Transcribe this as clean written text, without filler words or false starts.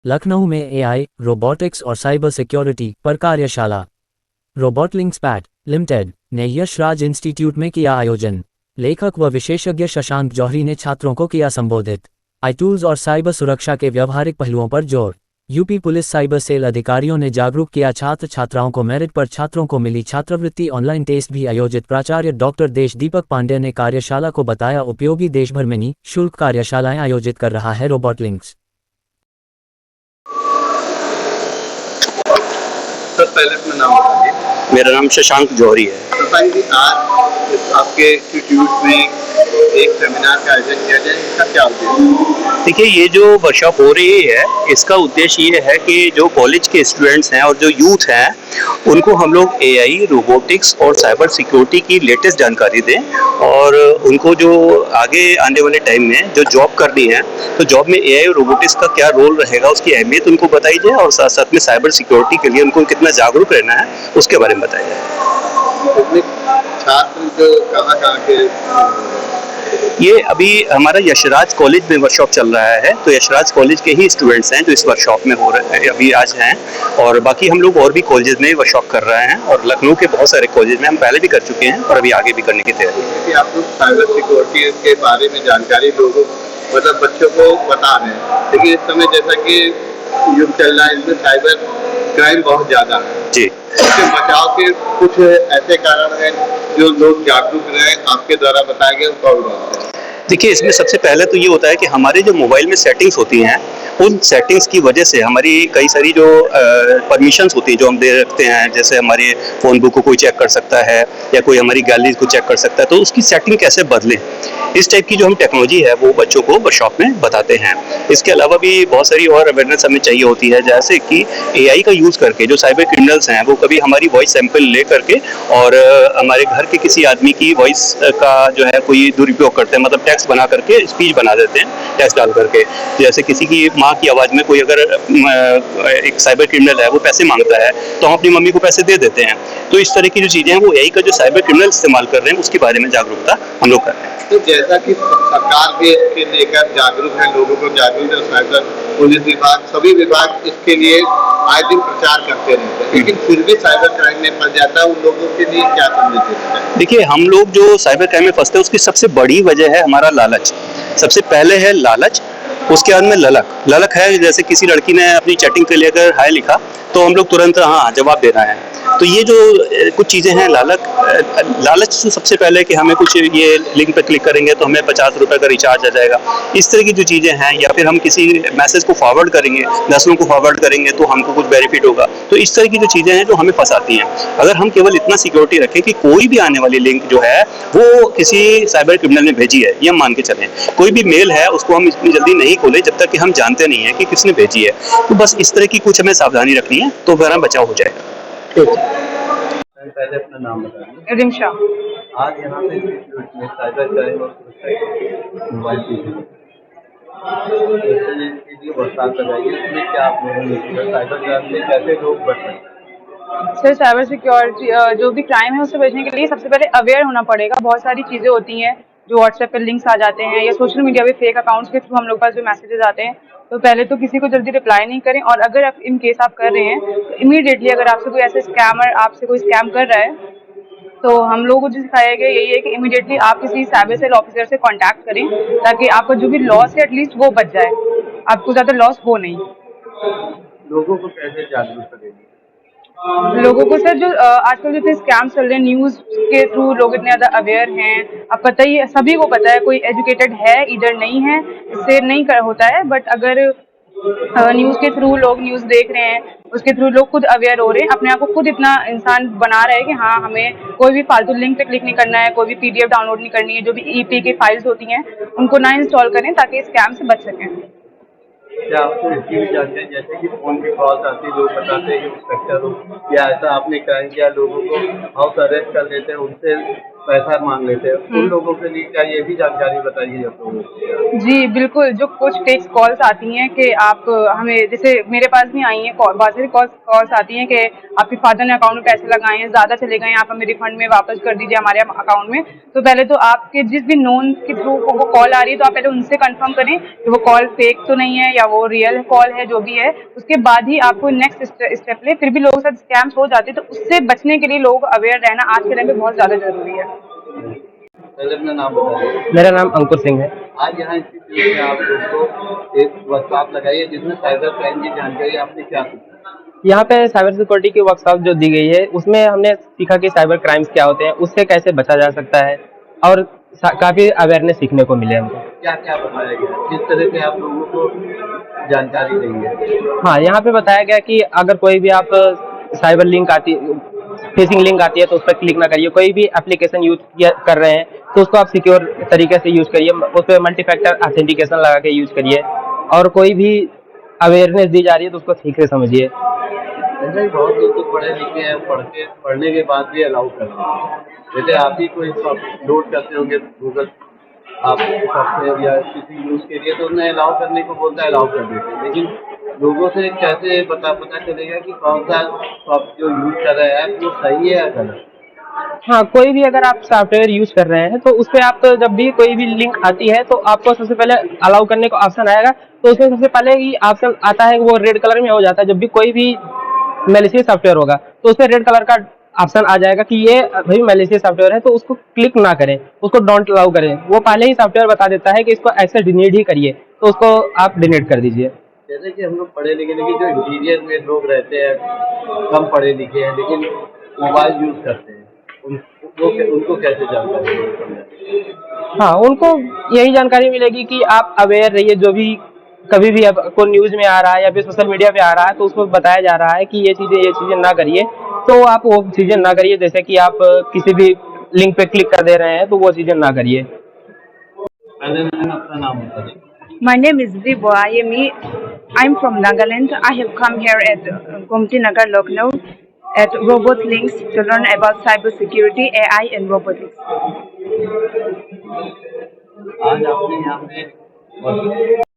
लखनऊ में AI, robotics और cyber security पर कार्यशाला। रोबोटलिंक्स पैट लिमिटेड ने यशराज इंस्टीट्यूट में किया आयोजन। लेखक व विशेषज्ञ शशांक जौहरी ने छात्रों को किया संबोधित। आई टूल्स और साइबर सुरक्षा के व्यवहारिक पहलुओं पर जोर। यूपी पुलिस साइबर सेल अधिकारियों ने जागरूक किया छात्र छात्राओं को। मेरिट पर छात्रों को मिली छात्रवृत्ति। ऑनलाइन टेस्ट भी आयोजित। प्राचार्य डॉक्टर देश दीपक पांडे ने कार्यशाला को बताया उपयोगी। देश भर में निःशुल्क कार्यशालाएं आयोजित कर रहा है रोबोटलिंक्स। सर पहले अपना नाम बताइए। मेरा नाम शशांक जौहरी है। शशांक जी, आज आपके इंस्टीट्यूट में एक सेमिनार का आयोजन किया जाए, इसका क्या उद्देश्य? देखिए, ये जो वर्कशॉप हो रही है इसका उद्देश्य ये है कि जो कॉलेज के स्टूडेंट्स हैं और जो यूथ हैं उनको हम लोग एआई, रोबोटिक्स और साइबर सिक्योरिटी की लेटेस्ट जानकारी दें और उनको जो आगे आने वाले टाइम में जो जॉब करनी है तो जॉब में एआई और रोबोटिक्स का क्या रोल रहेगा उसकी अहमियत उनको बताई जाए और साथ साथ में साइबर सिक्योरिटी के लिए उनको कितना जागरूक रहना है उसके बारे में बताया जाए। छात्र जो कहाँ के? ये अभी हमारा यशराज कॉलेज में वर्कशॉप चल रहा है, तो यशराज कॉलेज के ही स्टूडेंट्स हैं जो इस वर्कशॉप में हो रहे हैं, अभी आज हैं। और बाकी हम लोग और भी कॉलेज में वर्कशॉप कर रहे हैं और लखनऊ के बहुत सारे कॉलेज में हम पहले भी कर चुके हैं और अभी आगे भी करने की तैयारी है। आप लोग साइबर सिक्योरिटी के बारे में जानकारी लोगों मतलब बच्चों को बता रहे हैं, लेकिन इस समय जैसा कि युग चल रहा है इसमें साइबर क्राइम बहुत ज़्यादा है जी। इसके बचाव के कुछ ऐसे कारण हैं जो लोग जागरूक रहे, आपके द्वारा बताए गए कौन कौन से? देखिए, इसमें सबसे पहले तो ये होता है कि हमारे जो मोबाइल में सेटिंग्स होती हैं उन सेटिंग्स की वजह से हमारी कई सारी जो परमिशंस होती हैं जो हम दे रखते हैं, जैसे हमारे फ़ोन बुक को कोई चेक कर सकता है या कोई हमारी गैलरीज को चेक कर सकता है, तो उसकी सेटिंग कैसे बदलें, इस टाइप की जो हम टेक्नोलॉजी है वो बच्चों को वर्कशॉप में बताते हैं। इसके अलावा भी बहुत सारी और अवेयरनेस हमें चाहिए होती है, जैसे कि एआई का यूज़ करके जो साइबर क्रिमिनल्स हैं वो कभी हमारी वॉइस सैंपल ले करके और हमारे घर के किसी आदमी की वॉइस का जो है कोई दुरुपयोग करते हैं, मतलब टेक्स्ट बना करके स्पीच बना देते हैं टेक्स्ट डाल करके। जैसे किसी की माँ की आवाज़ में कोई अगर एक साइबर क्रिमिनल है वो पैसे मांगता है तो हम अपनी मम्मी को पैसे दे देते हैं। तो इस तरह की जो चीज़ें हैं वो एआई का जो साइबर क्रिमिनल इस्तेमाल कर रहे हैं उसके बारे में जागरूकता हम लोग कर रहे हैं। तो जैसा कि सरकार भी इसके लेकर जागरूक है, लोगों को जागरूक है, साइबर पुलिस विभाग सभी विभाग इसके लिए आए दिन प्रचार करते रहते हैं, लेकिन फिर भी साइबर क्राइम में फंस जाता है, उन लोगों के लिए क्या संदेश है? देखिए, हम लोग जो साइबर क्राइम में फंसते हैं उसकी सबसे बड़ी वजह है हमारा लालच। सबसे पहले है लालच, उसके बाद में ललक। ललक है जैसे किसी लड़की ने अपनी चैटिंग के लिए अगर हाय लिखा तो हम लोग तुरंत हाँ जवाब देना है। तो ये जो कुछ चीज़ें हैं लालच तो सबसे पहले कि हमें कुछ ये लिंक पे क्लिक करेंगे तो हमें 50 रुपये का रिचार्ज आ जाएगा, इस तरह की जो चीज़ें हैं। या फिर हम किसी मैसेज को फॉरवर्ड करेंगे, 10 लोगों को फॉरवर्ड करेंगे तो हमको कुछ बेनिफिट होगा। तो इस तरह की जो चीज़ें हैं जो हमें फंसाती हैं। अगर हम केवल इतना सिक्योरिटी रखें कि कोई भी आने वाली लिंक जो है वो किसी साइबर क्रिमिनल ने भेजी है, ये हम मान के चलें। कोई भी मेल है उसको हम इतनी जल्दी नहीं खोलें जब तक कि हम जानते नहीं है कि किसने भेजी है। तो बस इस तरह की कुछ हमें सावधानी रखनी है तो हमारा बचाव हो जाएगा। पहले अपना नाम बताइए। रिमशा। आज यहाँ पे इंस्टीट्यूट में साइबर क्राइम और सुरक्षा मोबाइल के लिए बरसात लगाई है, इसमें क्या आप लोगों ने साइबर क्राइम से कैसे लोग बच सकते हैं? सर, साइबर सिक्योरिटी जो भी क्राइम है उससे बचने के लिए सबसे पहले अवेयर होना पड़ेगा। बहुत सारी चीज़ें होती हैं जो व्हाट्सएप पर लिंक्स आ जाते हैं या सोशल मीडिया पे फेक अकाउंट्स के थ्रू हम लोग पास जो मैसेजेस आते हैं, तो पहले तो किसी को जल्दी रिप्लाई नहीं करें। और अगर आप इन केस आप कर रहे हैं तो इमीडिएटली अगर आपसे कोई ऐसे स्कैमर आपसे कोई स्कैम कर रहा है तो हम लोगों को जो सिखाया गया यही है कि इमीडिएटली आप किसी साइबर सेल ऑफिसर से कांटेक्ट करें ताकि आपका जो भी लॉस है एटलीस्ट वो बच जाए, आपको ज़्यादा लॉस हो नहीं। लोगों को कैसे जागरूक करेंगे? लोगों को सर जो आजकल जो स्कैम चल रहे हैं न्यूज़ के थ्रू लोग इतने ज़्यादा अवेयर हैं। अब पता ही है, सभी को पता है, कोई एजुकेटेड है इधर नहीं है, इससे नहीं कर होता है। बट अगर न्यूज़ के थ्रू लोग न्यूज़ देख रहे हैं, उसके थ्रू लोग खुद अवेयर हो रहे हैं, अपने आप को खुद इतना इंसान बना रहे हैं कि हाँ हमें कोई भी फालतू लिंक पे क्लिक नहीं करना है, कोई भी पीडीएफ डाउनलोड नहीं करनी है। जो भी ईपी की फाइल्स होती हैं उनको ना इंस्टॉल करें ताकि स्कैम से बच सकें। क्या आपको इसकी भी जानकारी, जैसे कि फोन की कॉल्स आती है, लोग बताते हैं कि इंस्पेक्टर हो या ऐसा आपने क्राइम किया, लोगों को हाउस अरेस्ट कर लेते हैं, उनसे पैसा मांग लेते हैं, उन लोगों के लिए क्या ये भी जानकारी बताइए आप लोगों को। जी बिल्कुल, जो कुछ फेक कॉल्स आती हैं कि आप हमें, जैसे मेरे पास भी आई हैं बहुत सारी कॉल्स आती हैं कि आपके फादर ने अकाउंट में पैसे लगाए हैं, ज़्यादा चले गए हैं, आप हमें रिफंड में वापस कर दीजिए हमारे अकाउंट में। तो पहले तो आपके जिस भी नोन के थ्रू वो कॉल आ रही है तो आप पहले उनसे कंफर्म करें कि वो कॉल फेक तो नहीं है या वो रियल कॉल है, जो भी है उसके बाद ही आपको नेक्स्ट स्टेप ले। फिर भी लोगों के साथ स्कैम्स हो जाते हैं, तो उससे बचने के लिए लोगों को अवेयर रहना आज के टाइम पे बहुत ज़्यादा ज़रूरी है। पहले अपना नाम बताइए। मेरा नाम अंकुर सिंह है। आज यहाँ इंस्टीट्यूट में आप लोगों को एक वर्कशॉप लगाई है जिसमें साइबर क्राइम की जानकारी आपने क्या सीखी? यहाँ पे साइबर सिक्योरिटी की वर्कशॉप जो दी गई है उसमें हमने सीखा कि साइबर क्राइम्स क्या होते हैं, उससे कैसे बचा जा सकता है, और काफ़ी अवेयरनेस सीखने को मिले हमको। क्या क्या बताया गया, किस तरह से आप लोगों को जानकारी दी है? हाँ, यहाँ पे बताया गया कि अगर कोई भी आप साइबर लिंक आती फिशिंग लिंक आती है तो उस पर क्लिक ना करिए। कोई भी एप्लीकेशन यूज कर रहे हैं तो उसको आप सिक्योर तरीके से यूज करिए, उस पर मल्टी फैक्टर ऑथेंटिकेशन लगा के यूज करिए, और कोई भी अवेयरनेस दी जा रही है तो उसको ठीक से समझिए। जैसे बहुत लोग तो पढ़े लिखे हैं, पढ़ने के बाद भी अलाउ कर रहे हैं। जैसे आप ही कोई लोड करते होंगे गूगल आप सॉफ्टवेयर या किसी यूज के लिए, तो उन्हें अलाउ करने को बोलता है, अलाउ कर देते हैं। लेकिन लोगों से कैसे पता चलेगा कि कौन सा सॉफ्ट जो यूज कर रहा है वो सही है या गलत? हाँ, कोई भी अगर आप सॉफ्टवेयर यूज कर रहे हैं तो उस पर आप जब भी कोई भी लिंक आती है तो आपको सबसे पहले अलाउ करने का ऑप्शन आएगा, तो उसमें सबसे पहले ही ऑप्शन आता है वो रेड कलर में हो जाता है। जब भी कोई भी मैलिशियस सॉफ्टवेयर होगा तो उसमें रेड कलर का ऑप्शन आ जाएगा कि ये भाई मैलिशियस सॉफ्टवेयर है, तो उसको क्लिक ना करें, उसको डोंट अलाउ करें। वो पहले ही सॉफ्टवेयर बता देता है कि इसको ऐसे डिलीट ही करिए, तो उसको आप डिलीट कर दीजिए। जैसे कि हम लोग पढ़े लिखे, लेकिन जो इंटीरियर में लोग रहते हैं, कम पढ़े लिखे हैं लेकिन मोबाइल यूज करते हैं, उनको कैसे जानकारी मिलेगी? हाँ, उनको यही जानकारी मिलेगी कि आप अवेयर रहिए। जो भी कभी भी आपको न्यूज में आ रहा है या फिर सोशल मीडिया पे आ रहा है तो उसको बताया जा रहा है कि ये चीजें ना करिए, तो आप वो चीजें ना करिए। जैसे कि आप किसी भी लिंक पे क्लिक कर दे रहे हैं तो वो चीजें ना करिए। पहले अपना नाम बताइए। My name is Vibwa Ayemi. I'm from Nagaland. I have come here at Gomti Nagar, Lucknow, at Robot Links to learn about cybersecurity, AI, and robotics. आज आपने यहाँ पे